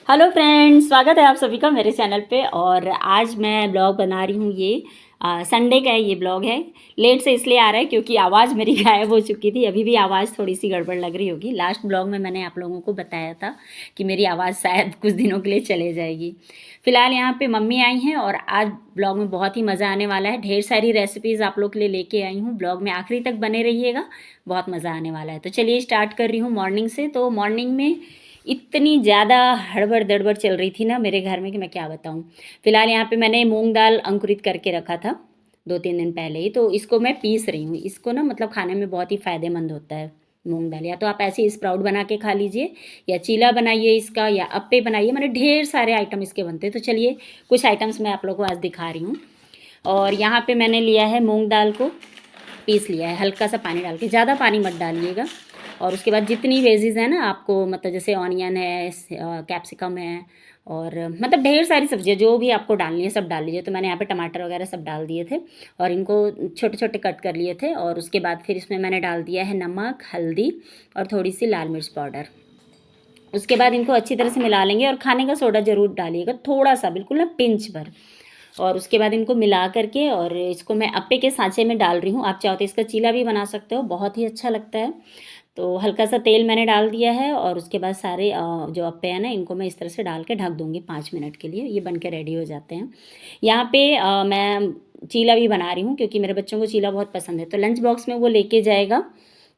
Hello friends, स्वागत है आप सभी का मेरे चैनल पे। और आज मैं ब्लॉग बना रही हूँ। ये संडे का ये ब्लॉग है। लेट से इसलिए आ रहा है क्योंकि आवाज़ मेरी गायब हो चुकी थी। अभी भी आवाज़ थोड़ी सी गड़बड़ लग रही होगी। लास्ट ब्लॉग में मैंने आप लोगों को बताया था कि मेरी आवाज़ शायद कुछ दिनों के लिए चले जाएगी। फ़िलहाल यहाँ पे मम्मी आई हैं और आज ब्लॉग में बहुत ही मज़ा आने वाला है। ढेर सारी रेसिपीज़ आप लोग के लिए लेके आई हूँ। ब्लॉग में आखिरी तक बने रहिएगा, बहुत मज़ा आने वाला है। तो चलिए स्टार्ट कर रही हूँ मॉर्निंग से। तो मॉर्निंग में इतनी ज़्यादा हड़बड़ दड़बड़ चल रही थी ना मेरे घर में कि मैं क्या बताऊँ। फ़िलहाल यहाँ पे मैंने मूंग दाल अंकुरित करके रखा था 2-3 दिन पहले ही, तो इसको मैं पीस रही हूँ। इसको ना मतलब खाने में बहुत ही फ़ायदेमंद होता है मूंग दाल। या तो आप ऐसे ही स्प्राउट बना के खा लीजिए, या चीला बनाइए इसका, या अप्पे बनाइए। मैंने ढेर सारे आइटम इसके बनते हैं। तो चलिए कुछ आइटम्स मैं आप लोगों को आज दिखा रही हूँ। और यहाँ पर मैंने लिया है मूँग दाल को पीस लिया है, हल्का सा पानी डाल के, ज़्यादा पानी मत डालिएगा। और उसके बाद जितनी वेजीज़ हैं ना आपको, मतलब जैसे ऑनियन है, कैप्सिकम है, और मतलब ढेर सारी सब्जियाँ जो भी आपको डालनी है सब डाल लीजिए। तो मैंने यहाँ पे टमाटर वगैरह सब डाल दिए थे और इनको छोटे छोटे कट कर लिए थे। और उसके बाद फिर इसमें मैंने डाल दिया है नमक, हल्दी और थोड़ी सी लाल मिर्च पाउडर। उसके बाद इनको अच्छी तरह से मिला लेंगे। और खाने का सोडा ज़रूर डालिएगा, थोड़ा सा, बिल्कुल ना पिंच भर। और उसके बाद इनको मिला करके और इसको मैं अप्पे के सांचे में डाल रही हूँ। आप चाहो तो इसका चीला भी बना सकते हो, बहुत ही अच्छा लगता है। तो हल्का सा तेल मैंने डाल दिया है और उसके बाद सारे जो अप्पे हैं ना, इनको मैं इस तरह से डाल के ढक दूँगी 5 मिनट के लिए। ये बन के रेडी हो जाते हैं। यहाँ पे मैं चीला भी बना रही हूँ क्योंकि मेरे बच्चों को चीला बहुत पसंद है। तो लंच बॉक्स में वो लेके जाएगा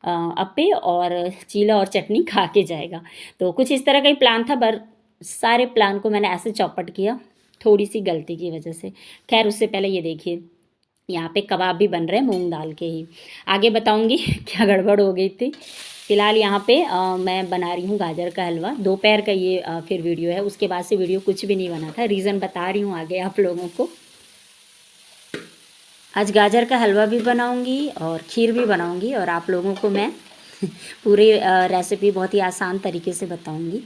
अप्पे और चीला और चटनी खा के जाएगा। तो कुछ इस तरह का ही प्लान था, पर सारे प्लान को मैंने ऐसे चौपट किया थोड़ी सी गलती की वजह से। खैर उससे पहले ये देखिए, यहाँ पे कबाब भी बन रहे हैं मूंग दाल के ही। आगे बताऊंगी क्या गड़बड़ हो गई थी। फ़िलहाल यहाँ पे मैं बना रही हूँ गाजर का हलवा। दोपहर का ये फिर वीडियो है, उसके बाद से वीडियो कुछ भी नहीं बना था। रीज़न बता रही हूँ आगे आप लोगों को। आज गाजर का हलवा भी बनाऊंगी और खीर भी बनाऊंगी और आप लोगों को मैं पूरी रेसिपी बहुत ही आसान तरीके से बताऊंगी।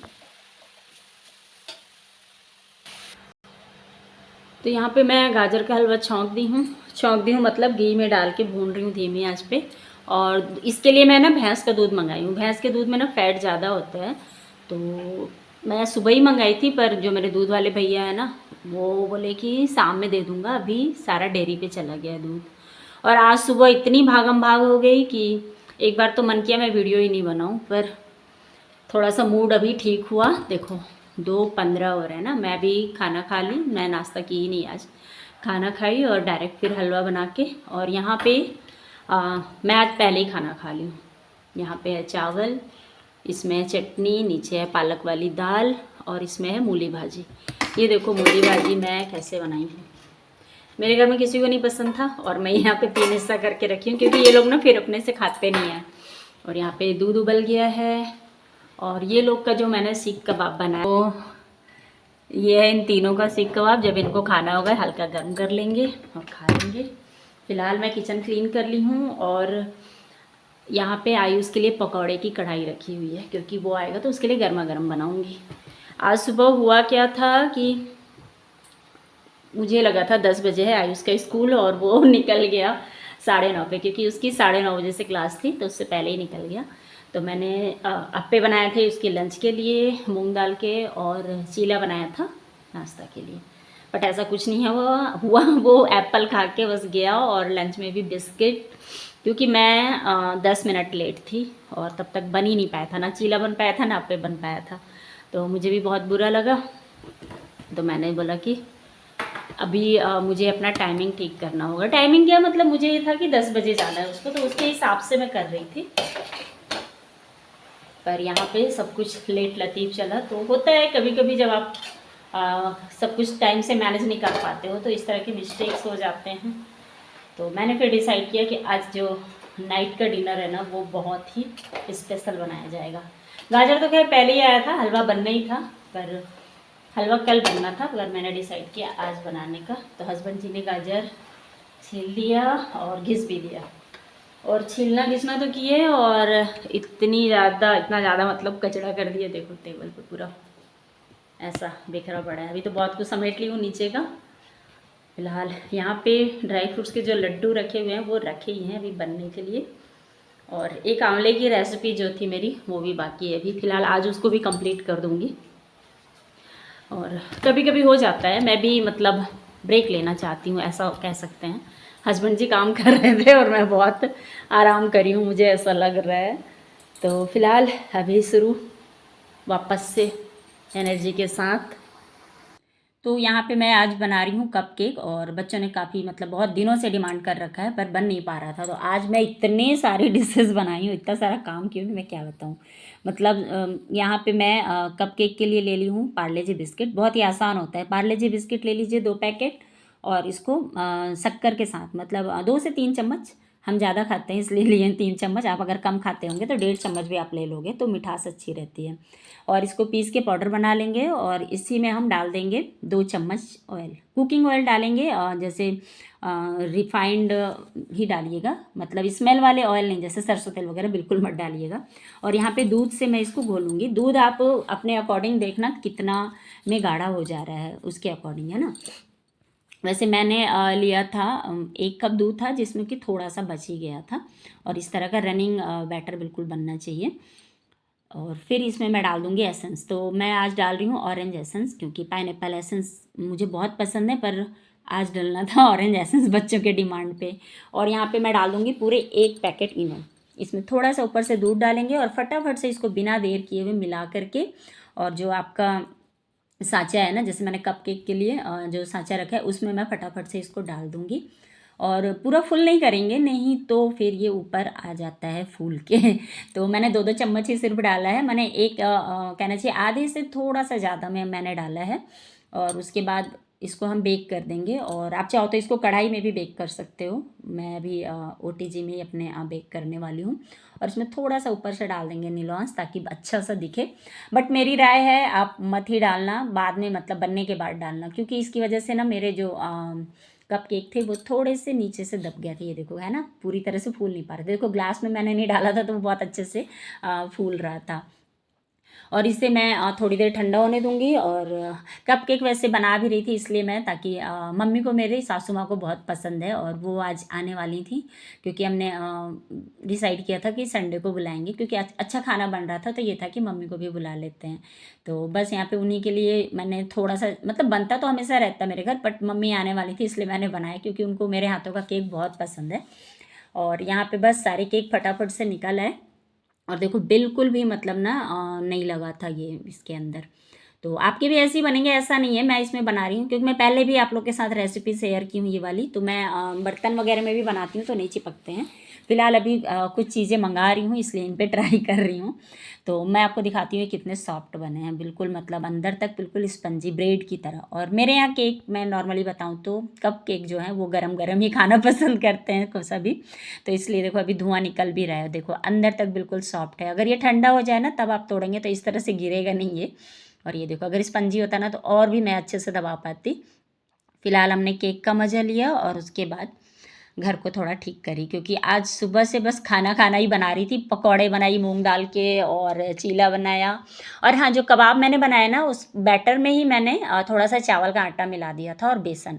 तो यहाँ पे मैं गाजर का हलवा छौंक दी हूँ मतलब घी में डाल के भून रही हूँ धीमी आंच पे। और इसके लिए मैं ना भैंस का दूध मंगाई हूँ। भैंस के दूध में ना फैट ज़्यादा होता है। तो मैं सुबह ही मंगाई थी, पर जो मेरे दूध वाले भैया है ना, वो बोले कि शाम में दे दूँगा, अभी सारा डेयरी पे चला गया है दूध। और आज सुबह इतनी भागम भाग हो गई कि एक बार तो मन किया मैं वीडियो ही नहीं बनाऊँ, पर थोड़ा सा मूड अभी ठीक हुआ। देखो 2:15 हो रहे हैं ना, मैं भी खाना खा ली। मैं नाश्ता की ही नहीं आज, खाना खाई और डायरेक्ट फिर हलवा बना के। और यहाँ पे मैं आज पहले ही खाना खा ली हूँ। यहाँ पे है चावल, इसमें है चटनी, नीचे है पालक वाली दाल और इसमें है मूली भाजी। ये देखो मूली भाजी मैं कैसे बनाई हूँ। मेरे घर में किसी को नहीं पसंद था और मैं यहाँ पे 3 हिस्सा करके रखी हूँ क्योंकि ये लोग ना फिर अपने से खाते नहीं हैं। और यहाँ पे दूध उबल गया है। और ये लोग का जो मैंने सीख कबाब बनाया, तो ये है इन तीनों का सीख कबाब। जब इनको खाना होगा हल्का गर्म कर लेंगे और खा लेंगे। फ़िलहाल मैं किचन क्लीन कर ली हूँ और यहाँ पे आयुष के लिए पकौड़े की कढ़ाई रखी हुई है क्योंकि वो आएगा तो उसके लिए गर्मा गर्म बनाऊँगी। आज सुबह हुआ क्या था कि मुझे लगा था 10 बजे है आयुष का स्कूल, और वो निकल गया 9:30 पे, क्योंकि उसकी 9:30 बजे से क्लास थी, तो उससे पहले ही निकल गया। तो मैंने अप्पे बनाए थे उसके लंच के लिए मूंग दाल के, और चीला बनाया था नाश्ता के लिए। बट ऐसा कुछ नहीं है हुआ वो एप्पल खा के बस गया, और लंच में भी बिस्किट, क्योंकि मैं 10 मिनट लेट थी और तब तक बन ही नहीं पाया था, ना चीला बन पाया था ना अप्पे बन पाया था। तो मुझे भी बहुत बुरा लगा। तो मैंने बोला कि अभी मुझे अपना टाइमिंग ठीक करना होगा। टाइमिंग क्या मतलब, मुझे ये था कि 10 बजे जाना है उसको, तो उसके हिसाब से मैं कर रही थी। पर यहाँ पे सब कुछ लेट लतीफ़ चला। तो होता है कभी कभी जब आप सब कुछ टाइम से मैनेज नहीं कर पाते हो तो इस तरह के मिस्टेक्स हो जाते हैं। तो मैंने फिर डिसाइड किया कि आज जो नाइट का डिनर है ना, वो बहुत ही स्पेशल बनाया जाएगा। गाजर तो खैर पहले ही आया था, हलवा बनना ही था, पर हलवा कल बनना था, पर मैंने डिसाइड किया आज बनाने का। तो हस्बैंड जी ने गाजर छील लिया और घिस भी दिया। और छीलना घिसना तो किए, और इतना ज़्यादा मतलब कचरा कर दिया। देखो टेबल पे पूरा ऐसा बिखरा पड़ा है। अभी तो बहुत कुछ समेट ली हूँ नीचे का। फिलहाल यहाँ पे ड्राई फ्रूट्स के जो लड्डू रखे हुए हैं वो रखे ही हैं अभी बनने के लिए। और एक आंवले की रेसिपी जो थी मेरी, वो भी बाकी है अभी। फ़िलहाल आज उसको भी कंप्लीट कर दूँगी। और कभी कभी हो जाता है, मैं भी मतलब ब्रेक लेना चाहती हूँ, ऐसा कह सकते हैं। हस्बैंड जी काम कर रहे थे और मैं बहुत आराम करी हूँ, मुझे ऐसा लग रहा है। तो फ़िलहाल अभी शुरू वापस से एनर्जी के साथ। तो यहाँ पे मैं आज बना रही हूँ कप केक, और बच्चों ने काफ़ी मतलब बहुत दिनों से डिमांड कर रखा है पर बन नहीं पा रहा था। तो आज मैं इतने सारी डिशेस बनाई हूँ, इतना सारा काम की हूँ, मैं क्या बताऊँ। मतलब यहाँ पे मैं कप केक के लिए ले ली हूँ पार्ले जी बिस्किट। बहुत ही आसान होता है। पार्ले जी बिस्किट ले लीजिए 2 पैकेट, और इसको शक्कर के साथ मतलब 2 से 3 चम्मच, हम ज़्यादा खाते हैं इसलिए लिए 3 चम्मच। आप अगर कम खाते होंगे तो 1.5 चम्मच भी आप ले लोगे तो मिठास अच्छी रहती है। और इसको पीस के पाउडर बना लेंगे, और इसी में हम डाल देंगे 2 चम्मच ऑयल, कुकिंग ऑयल डालेंगे, जैसे रिफाइंड ही डालिएगा, मतलब स्मेल वाले ऑयल नहीं, जैसे सरसों तेल वगैरह बिल्कुल मत डालिएगा। और यहाँ पे दूध से मैं इसको घोलूँगी। दूध आप अपने अकॉर्डिंग देखना कितना में गाढ़ा हो जा रहा है, उसके अकॉर्डिंग, है ना। वैसे मैंने लिया था 1 कप दूध था, जिसमें कि थोड़ा सा बच ही गया था। और इस तरह का रनिंग बैटर बिल्कुल बनना चाहिए। और फिर इसमें मैं डाल दूँगी एसेंस। तो मैं आज डाल रही हूँ ऑरेंज एसेंस, क्योंकि पाइनएप्पल एसेंस मुझे बहुत पसंद है, पर आज डलना था ऑरेंज एसेंस बच्चों के डिमांड पे। और यहाँ पे मैं डाल दूँगी पूरे 1 पैकेट इनो। इसमें थोड़ा सा ऊपर से दूध डालेंगे और फटाफट से इसको बिना देर किए हुए मिला करके, और जो आपका साँचा है ना, जैसे मैंने कपकेक के लिए जो साँचा रखा है उसमें मैं फटाफट से इसको डाल दूँगी। और पूरा फुल नहीं करेंगे, नहीं तो फिर ये ऊपर आ जाता है फूल के। तो मैंने 2-2 चम्मच ही सिर्फ डाला है। मैंने एक कहना चाहिए आधे से थोड़ा सा ज़्यादा मैंने डाला है। और उसके बाद इसको हम बेक कर देंगे, और आप चाहो तो इसको कढ़ाई में भी बेक कर सकते हो। मैं अभी ओटीजी में ही अपने बेक करने वाली हूँ। और इसमें थोड़ा सा ऊपर से डाल देंगे निलॉन्स, ताकि अच्छा सा दिखे। बट मेरी राय है आप मत ही डालना, बाद में मतलब बनने के बाद डालना, क्योंकि इसकी वजह से ना मेरे जो कप केक थे वो थोड़े से नीचे से दब गया था। ये देखो, है ना, पूरी तरह से फूल नहीं पा रहे थे। देखो ग्लास में मैंने नहीं डाला था तो वो बहुत अच्छे से फूल रहा था। और इसे मैं थोड़ी देर ठंडा होने दूंगी। और कप केक वैसे बना भी रही थी इसलिए मैं, ताकि मम्मी को, मेरी सासू माँ को बहुत पसंद है, और वो आज आने वाली थी, क्योंकि हमने डिसाइड किया था कि संडे को बुलाएंगे, क्योंकि अच्छा खाना बन रहा था, तो ये था कि मम्मी को भी बुला लेते हैं। तो बस यहाँ पे उन्हीं के लिए मैंने थोड़ा सा, मतलब बनता तो हमेशा रहता मेरे घर, बट मम्मी आने वाली थी इसलिए मैंने बनाया, क्योंकि उनको मेरे हाथों का केक बहुत पसंद है। और यहाँ पे बस सारे केक फटाफट से निकल आए। और देखो बिल्कुल भी मतलब ना नहीं लगा था ये इसके अंदर। तो आपके भी ऐसे ही बनेंगे, ऐसा नहीं है। मैं इसमें बना रही हूँ क्योंकि मैं पहले भी आप लोग के साथ रेसिपी शेयर की हूँ ये वाली। तो मैं बर्तन वगैरह में भी बनाती हूँ तो नहीं चिपकते हैं। फिलहाल अभी कुछ चीज़ें मंगा रही हूँ इसलिए इन पे ट्राई कर रही हूँ। तो मैं आपको दिखाती हूँ कितने सॉफ्ट बने हैं, बिल्कुल मतलब अंदर तक बिल्कुल स्पंजी ब्रेड की तरह। और मेरे यहाँ केक, मैं नॉर्मली बताऊँ तो कप केक जो है वो गरम गरम ही खाना पसंद करते हैं को सभी। तो इसलिए देखो अभी धुआं निकल भी रहा है, देखो अंदर तक बिल्कुल सॉफ्ट है। अगर ये ठंडा हो जाए ना तब आप तोड़ेंगे तो इस तरह से गिरेगा नहीं ये। और ये देखो अगर स्पंजी होता ना तो और भी मैं अच्छे से दबा पाती। फिलहाल हमने केक का मज़ा लिया और उसके बाद घर को थोड़ा ठीक करी, क्योंकि आज सुबह से बस खाना खाना ही बना रही थी। पकौड़े बनाई मूंग दाल के और चीला बनाया। और हाँ, जो कबाब मैंने बनाया ना उस बैटर में ही मैंने थोड़ा सा चावल का आटा मिला दिया था और बेसन।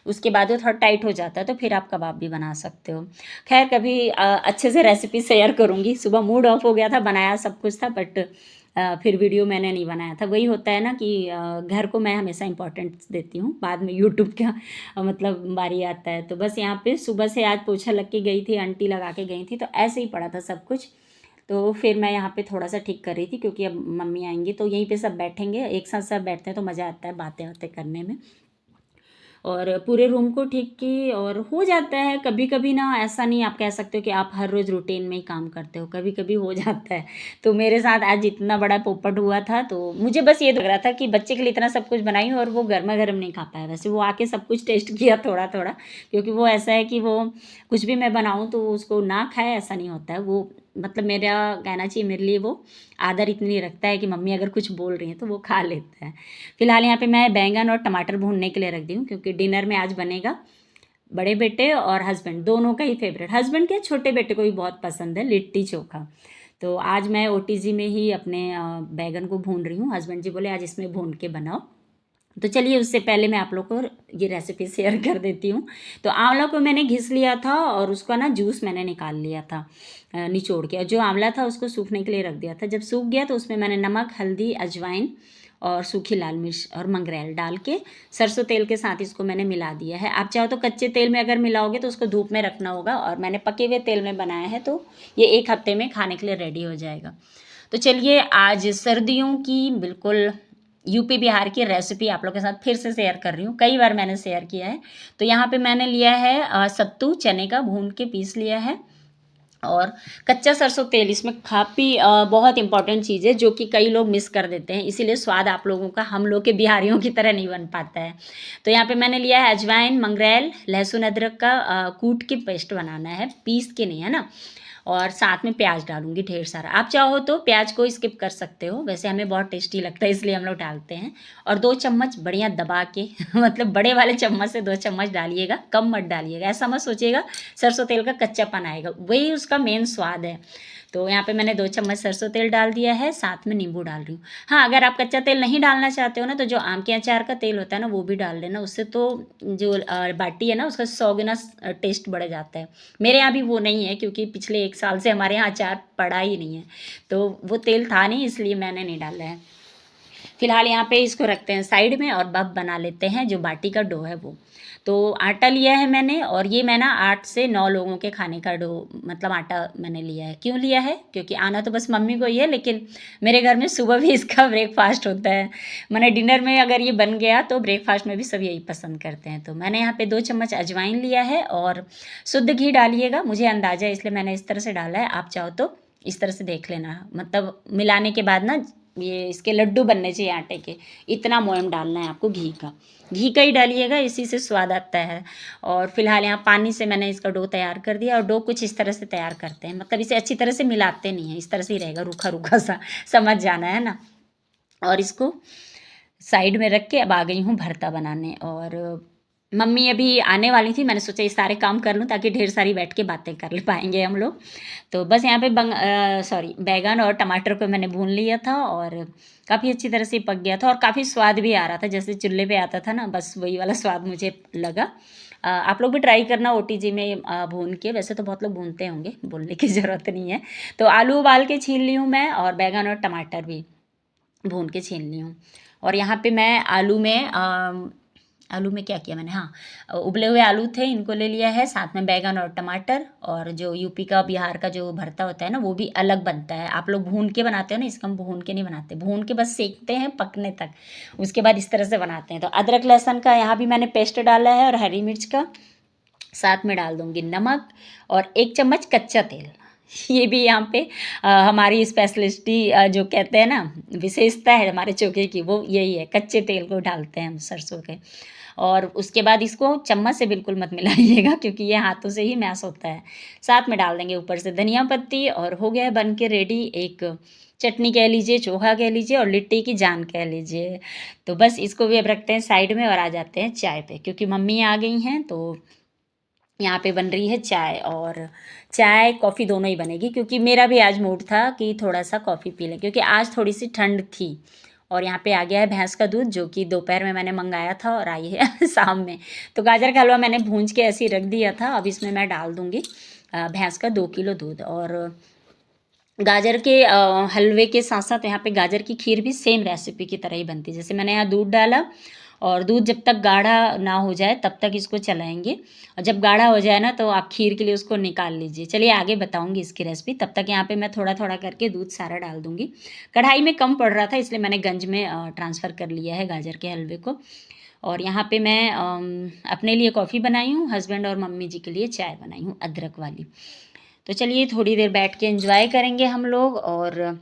उसके बाद वो थोड़ा टाइट हो जाता है तो फिर आप कबाब भी बना सकते हो। खैर कभी अच्छे से रेसिपी शेयर करूँगी। सुबह मूड ऑफ हो गया था, बनाया सब कुछ था बट फिर वीडियो मैंने नहीं बनाया था। वही होता है ना कि घर को मैं हमेशा इम्पोर्टेंस देती हूँ, बाद में यूट्यूब का मतलब बारी आता है। तो बस यहाँ पे सुबह से आज पोछा लग के गई थी, आंटी लगा के गई थी, तो ऐसे ही पड़ा था सब कुछ। तो फिर मैं यहाँ पे थोड़ा सा ठीक कर रही थी, क्योंकि अब मम्मी आएंगी तो यहीं पे सब बैठेंगे, एक साथ सब बैठते हैं तो मज़ा आता है बातें बातें करने में। और पूरे रूम को ठीक की। और हो जाता है कभी कभी ना, ऐसा नहीं आप कह सकते हो कि आप हर रोज़ रूटीन में ही काम करते हो, कभी कभी हो जाता है। तो मेरे साथ आज इतना बड़ा पोपट हुआ था तो मुझे बस ये लग रहा था कि बच्चे के लिए इतना सब कुछ बनाई हूँ और वो गर्मा गर्म नहीं खा पाया। वैसे वो आके सब कुछ टेस्ट किया थोड़ा थोड़ा, क्योंकि वो ऐसा है कि वो कुछ भी मैं बनाऊँ तो उसको ना खाए ऐसा नहीं होता है। वो मतलब मेरा कहना चाहिए मेरे लिए वो आदर इतनी रखता है कि मम्मी अगर कुछ बोल रही हैं तो वो खा लेता है। फिलहाल यहाँ पे मैं बैंगन और टमाटर भूनने के लिए रख दी हूँ, क्योंकि डिनर में आज बनेगा बड़े बेटे और हस्बैंड दोनों का ही फेवरेट। हस्बैंड के छोटे बेटे को भी बहुत पसंद है लिट्टी चोखा। तो आज मैं ओटीजी में ही अपने बैगन को भून रही हूँ। हस्बैंड जी बोले आज इसमें भून के बनाओ। तो चलिए उससे पहले मैं आप लोग को ये रेसिपी शेयर कर देती हूँ। तो आंवला को मैंने घिस लिया था और उसका ना जूस मैंने निकाल लिया था निचोड़ के। और जो आंवला था उसको सूखने के लिए रख दिया था। जब सूख गया तो उसमें मैंने नमक, हल्दी, अजवाइन और सूखी लाल मिर्च और मंगरेल डाल के सरसों तेल के साथ इसको मैंने मिला दिया है। आप चाहो तो कच्चे तेल में अगर मिलाओगे तो उसको धूप में रखना होगा, और मैंने पके हुए तेल में बनाया है तो ये 1 हफ्ते में खाने के लिए रेडी हो जाएगा। तो चलिए आज सर्दियों की बिल्कुल यूपी बिहार की रेसिपी आप लोग के साथ फिर से शेयर कर रही हूँ। कई बार मैंने शेयर किया है। तो यहाँ पे मैंने लिया है सत्तू चने का भून के पीस लिया है, और कच्चा सरसों तेल इसमें काफ़ी बहुत इंपॉर्टेंट चीज़ है जो कि कई लोग मिस कर देते हैं, इसीलिए स्वाद आप लोगों का हम लोग के बिहारियों की तरह नहीं बन पाता है। तो यहाँ पे मैंने लिया है अजवाइन, मंगरेल, लहसुन अदरक का कूट के पेस्ट बनाना है, पीस के नहीं, है ना। और साथ में प्याज डालूंगी ढेर सारा। आप चाहो तो प्याज को स्किप कर सकते हो, वैसे हमें बहुत टेस्टी लगता है इसलिए हम लोग डालते हैं। और 2 चम्मच बढ़िया दबा के मतलब बड़े वाले चम्मच से 2 चम्मच डालिएगा, कम मत डालिएगा। ऐसा मत सोचिएगा सरसों तेल का कच्चापन आएगा, वही उसका मेन स्वाद है। तो यहाँ पे मैंने 2 चम्मच सरसों तेल डाल दिया है, साथ में नींबू डाल रही हूँ। हाँ, अगर आप कच्चा तेल नहीं डालना चाहते हो ना, तो जो आम के अचार का तेल होता है ना वो भी डाल लेना, उससे तो जो बाटी है ना उसका 100 गुना टेस्ट बढ़ जाता है। मेरे यहाँ भी वो नहीं है क्योंकि पिछले 1 साल से हमारे यहाँ अचार पड़ा ही नहीं है, तो वो तेल था नहीं इसलिए मैंने नहीं डाला है। फिलहाल यहाँ पे इसको रखते हैं साइड में, और बफ बना लेते हैं जो बाटी का डो है वो। तो आटा लिया है मैंने, और ये मैं ना 8 से 9 लोगों के खाने का डो मतलब आटा मैंने लिया है। क्यों लिया है? क्योंकि आना तो बस मम्मी को ही है, लेकिन मेरे घर में सुबह भी इसका ब्रेकफास्ट होता है। मैंने डिनर में अगर ये बन गया तो ब्रेकफास्ट में भी सब यही पसंद करते हैं। तो मैंने यहाँ पे 2 चम्मच अजवाइन लिया है, और शुद्ध घी डालिएगा, मुझे अंदाज़ा है इसलिए मैंने इस तरह से डाला है। आप चाहो तो इस तरह से देख लेना, मतलब मिलाने के बाद ना ये इसके लड्डू बनने चाहिए आटे के, इतना मोयम डालना है आपको घी का ही डालिएगा, इसी से स्वाद आता है। और फिलहाल यहाँ पानी से मैंने इसका डो तैयार कर दिया, और डो कुछ इस तरह से तैयार करते हैं, मतलब इसे अच्छी तरह से मिलाते नहीं हैं, इस तरह से ही रहेगा रूखा रूखा सा, समझ जाना है ना। और इसको साइड में रख के अब आ गई हूँ भरता बनाने। और मम्मी अभी आने वाली थी, मैंने सोचा ये सारे काम कर लूँ ताकि ढेर सारी बैठ के बातें कर ले पाएंगे हम लोग। तो बस यहाँ पे बैगन और टमाटर को मैंने भून लिया था, और काफ़ी अच्छी तरह से पक गया था, और काफ़ी स्वाद भी आ रहा था जैसे चूल्हे पे आता था ना, बस वही वाला स्वाद मुझे लगा। आप लोग भी ट्राई करना ओटीजी में भून के, वैसे तो बहुत लोग भूनते होंगे, बोलने की ज़रूरत नहीं है। तो आलू उबाल के छीन ली हूँ मैं, और बैगन और टमाटर भी भून के छीन ली हूँ। और यहाँ पे मैं आलू में क्या किया मैंने, हाँ, उबले हुए आलू थे, इनको ले लिया है, साथ में बैगन और टमाटर। और जो यूपी का बिहार का जो भरता होता है ना वो भी अलग बनता है। आप लोग भून के बनाते हो ना, इसका हम भून के नहीं बनाते, भून के बस सेकते हैं पकने तक, उसके बाद इस तरह से बनाते हैं। तो अदरक लहसुन का यहाँ भी मैंने पेस्ट डाला है, और हरी मिर्च का, साथ में डाल दूँगी नमक, और 1 चम्मच कच्चा तेल। ये भी यहाँ पे हमारी स्पेशलिस्टी जो कहते हैं ना, विशेषता है हमारे चोखे की, वो यही है, कच्चे तेल को डालते हैं हम सरसों के। और उसके बाद इसको चम्मच से बिल्कुल मत मिलाइएगा क्योंकि ये हाथों से ही मैश होता है। साथ में डाल देंगे ऊपर से धनिया पत्ती, और हो गया है बन के रेडी एक चटनी कह लीजिए, चोखा कह लीजिए, और लिट्टी की जान कह लीजिए। तो बस इसको भी अब रखते हैं साइड में, और आ जाते हैं चाय पे, क्योंकि मम्मी आ गई हैं। तो यहाँ पे बन रही है चाय, और चाय कॉफ़ी दोनों ही बनेगी, क्योंकि मेरा भी आज मूड था कि थोड़ा सा कॉफ़ी पी लें, क्योंकि आज थोड़ी सी ठंड थी। और यहाँ पे आ गया है भैंस का दूध, जो कि दोपहर में मैंने मंगाया था और आई है शाम में। तो गाजर का हलवा मैंने भूंज के ऐसे ही रख दिया था, अब इसमें मैं डाल दूँगी भैंस का 2 किलो दूध। और गाजर के हलवे के साथ साथ यहाँ पे गाजर की खीर भी सेम रेसिपी की तरह ही बनती है। जैसे मैंने यहाँ दूध डाला, और दूध जब तक गाढ़ा ना हो जाए तब तक इसको चलाएंगे, और जब गाढ़ा हो जाए ना तो आप खीर के लिए उसको निकाल लीजिए। चलिए आगे बताऊंगी इसकी रेसिपी, तब तक यहाँ पे मैं थोड़ा थोड़ा करके दूध सारा डाल दूंगी। कढ़ाई में कम पड़ रहा था इसलिए मैंने गंज में ट्रांसफ़र कर लिया है गाजर के हलवे को। और यहाँ पे मैं अपने लिए कॉफ़ी बनाई हूँ, हस्बैंड और मम्मी जी के लिए चाय बनाई हूँ अदरक वाली। तो चलिए थोड़ी देर बैठ के एंजॉय करेंगे हम लोग। और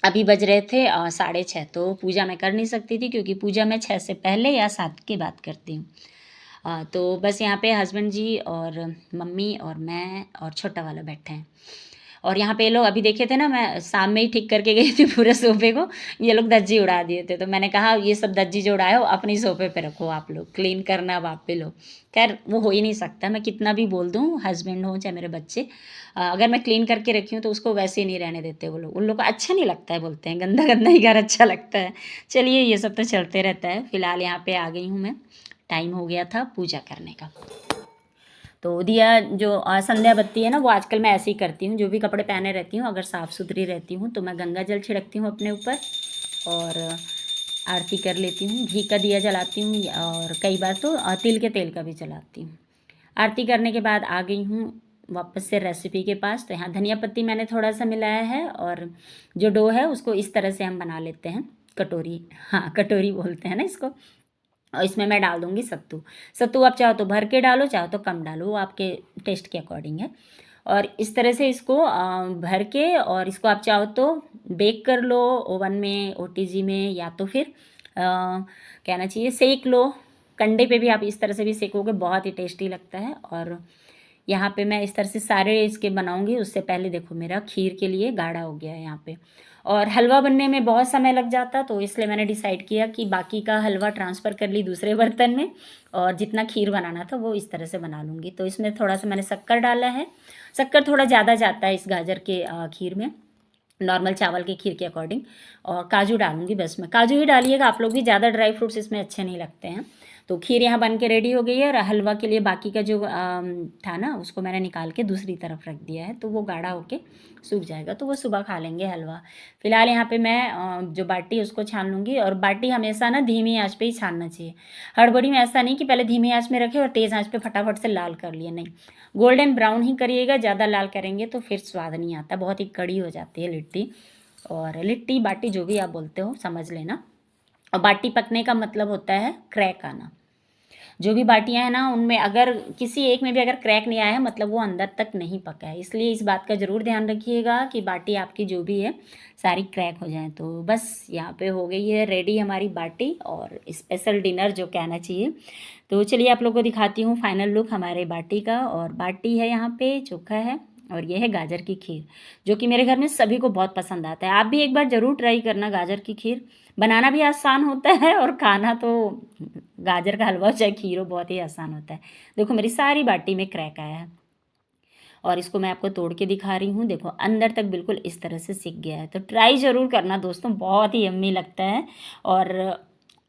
अभी बज रहे थे 6:30, तो पूजा मैं कर नहीं सकती थी क्योंकि पूजा मैं 6 से पहले या 7 की बात करती हूँ। तो बस यहाँ पे हस्बैंड जी और मम्मी और मैं और छोटा वाला बैठे हैं। और यहाँ पे ये लोग अभी देखे थे ना, मैं शाम में ही ठीक करके गई थी पूरे सोफे को, ये लोग धज्जी उड़ा दिए थे। तो मैंने कहा ये सब धज्जी जो उड़ाए हो अपनी सोफे पे रखो, आप लोग क्लीन करना अब आप पे लोग। खैर वो हो ही नहीं सकता, मैं कितना भी बोल दूँ, हस्बैंड हो चाहे मेरे बच्चे, अगर मैं क्लीन करके रखी हूँ तो उसको वैसे ही नहीं रहने देते वो लोग, उन लोग को अच्छा नहीं लगता है, बोलते हैं गंदा गंदा ही घर अच्छा लगता है। चलिए ये सब तो चलते रहता है। फिलहाल यहाँ पे आ गई हूँ मैं, टाइम हो गया था पूजा करने का। तो दिया जो संध्या बत्ती है ना, वो आजकल मैं ऐसे ही करती हूँ, जो भी कपड़े पहने रहती हूँ अगर साफ़ सुथरी रहती हूँ तो मैं गंगा जल छिड़कती हूँ अपने ऊपर। और आरती कर लेती हूँ। घी का दिया जलाती हूँ और कई बार तो तिल के तेल का भी जलाती हूँ। आरती करने के बाद आ गई हूँ वापस से रेसिपी के पास। तो यहाँ धनिया पत्ती मैंने थोड़ा सा मिलाया है और जो डो है उसको इस तरह से हम बना लेते हैं, कटोरी, हाँ कटोरी बोलते हैं ना इसको। और इसमें मैं डाल दूँगी सत्तू। सत्तू आप चाहो तो भर के डालो, चाहो तो कम डालो, वो आपके टेस्ट के अकॉर्डिंग है। और इस तरह से इसको भर के और इसको आप चाहो तो बेक कर लो ओवन में, ओटीजी में, या तो फिर कहना चाहिए सेक लो। कंडे पे भी आप इस तरह से भी सेकोगे, बहुत ही टेस्टी लगता है। और यहाँ पे मैं इस तरह से सारे इसके बनाऊँगी। उससे पहले देखो मेरा खीर के लिए गाढ़ा हो गया है यहाँ पे। और हलवा बनने में बहुत समय लग जाता, तो इसलिए मैंने डिसाइड किया कि बाकी का हलवा ट्रांसफ़र कर ली दूसरे बर्तन में और जितना खीर बनाना था वो इस तरह से बना लूँगी। तो इसमें थोड़ा सा मैंने शक्कर डाला है। शक्कर थोड़ा ज़्यादा जाता है इस गाजर के खीर में, नॉर्मल चावल की खीर के अकॉर्डिंग। और काजू डालूँगी, बस मैं काजू ही डालिएगा आप लोग भी, ज़्यादा ड्राई फ्रूट्स इसमें अच्छे नहीं लगते हैं। तो खीर यहाँ बन के रेडी हो गई है। और हलवा के लिए बाकी का जो था ना, उसको मैंने निकाल के दूसरी तरफ रख दिया है, तो वो गाढ़ा होके सूख जाएगा, तो वो सुबह खा लेंगे हलवा। फिलहाल यहाँ पे मैं जो बाटी है उसको छान लूँगी। और बाटी हमेशा ना धीमी आंच पे ही छानना चाहिए। हड़बड़ी में ऐसा नहीं कि पहले धीमी आंच में रखे और तेज़ आंच पे फटाफट से लाल कर लिए, नहीं, गोल्डन ब्राउन ही करिएगा। ज़्यादा लाल करेंगे तो फिर स्वाद नहीं आता, बहुत ही कड़ी हो जाती है लिट्टी। और लिट्टी बाटी जो भी आप बोलते हो समझ लेना। और बाटी पकने का मतलब होता है क्रैक आना। जो भी बाटियाँ हैं ना, उनमें अगर किसी एक में भी अगर क्रैक नहीं आया है, मतलब वो अंदर तक नहीं पका है। इसलिए इस बात का ज़रूर ध्यान रखिएगा कि बाटी आपकी जो भी है सारी क्रैक हो जाए। तो बस यहाँ पे हो गई है रेडी हमारी बाटी और स्पेशल डिनर जो कहना चाहिए। तो चलिए आप लोग को दिखाती हूँ फाइनल लुक हमारे बाटी का। और बाटी है, यहाँ पे चोखा है और ये है गाजर की खीर, जो कि मेरे घर में सभी को बहुत पसंद आता है। आप भी एक बार ज़रूर ट्राई करना गाजर की खीर। बनाना भी आसान होता है और खाना तो गाजर का हलवा चाहे खीर हो, बहुत ही आसान होता है। देखो मेरी सारी बाटी में क्रैक आया है और इसको मैं आपको तोड़ के दिखा रही हूँ। देखो अंदर तक बिल्कुल इस तरह से सिक गया है। तो ट्राई ज़रूर करना दोस्तों, बहुत ही यम्मी लगता है। और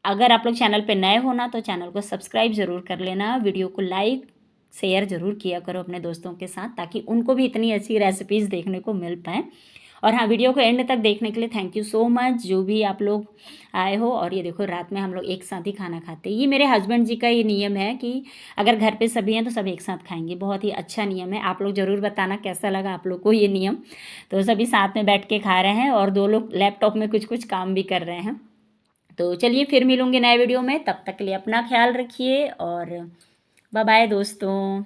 अगर आप लोग चैनल पे नए हो ना, तो चैनल को सब्सक्राइब ज़रूर कर लेना। वीडियो को लाइक शेयर ज़रूर किया करो अपने दोस्तों के साथ, ताकि उनको भी इतनी अच्छी रेसिपीज़ देखने को मिल पाएँ। और हाँ, वीडियो को एंड तक देखने के लिए थैंक यू सो मच, जो भी आप लोग आए हो। और ये देखो रात में हम लोग एक साथ ही खाना खाते हैं। ये मेरे हस्बैंड जी का ये नियम है कि अगर घर पे सभी हैं तो सब एक साथ खाएंगे। बहुत ही अच्छा नियम है। आप लोग ज़रूर बताना कैसा लगा आप लोग को ये नियम। तो सभी साथ में बैठ के खा रहे हैं और 2 लोग लैपटॉप में कुछ कुछ काम भी कर रहे हैं। तो चलिए फिर मिलूँगी नए वीडियो में, तब तक के लिए अपना ख्याल रखिए और बाय बाय दोस्तों।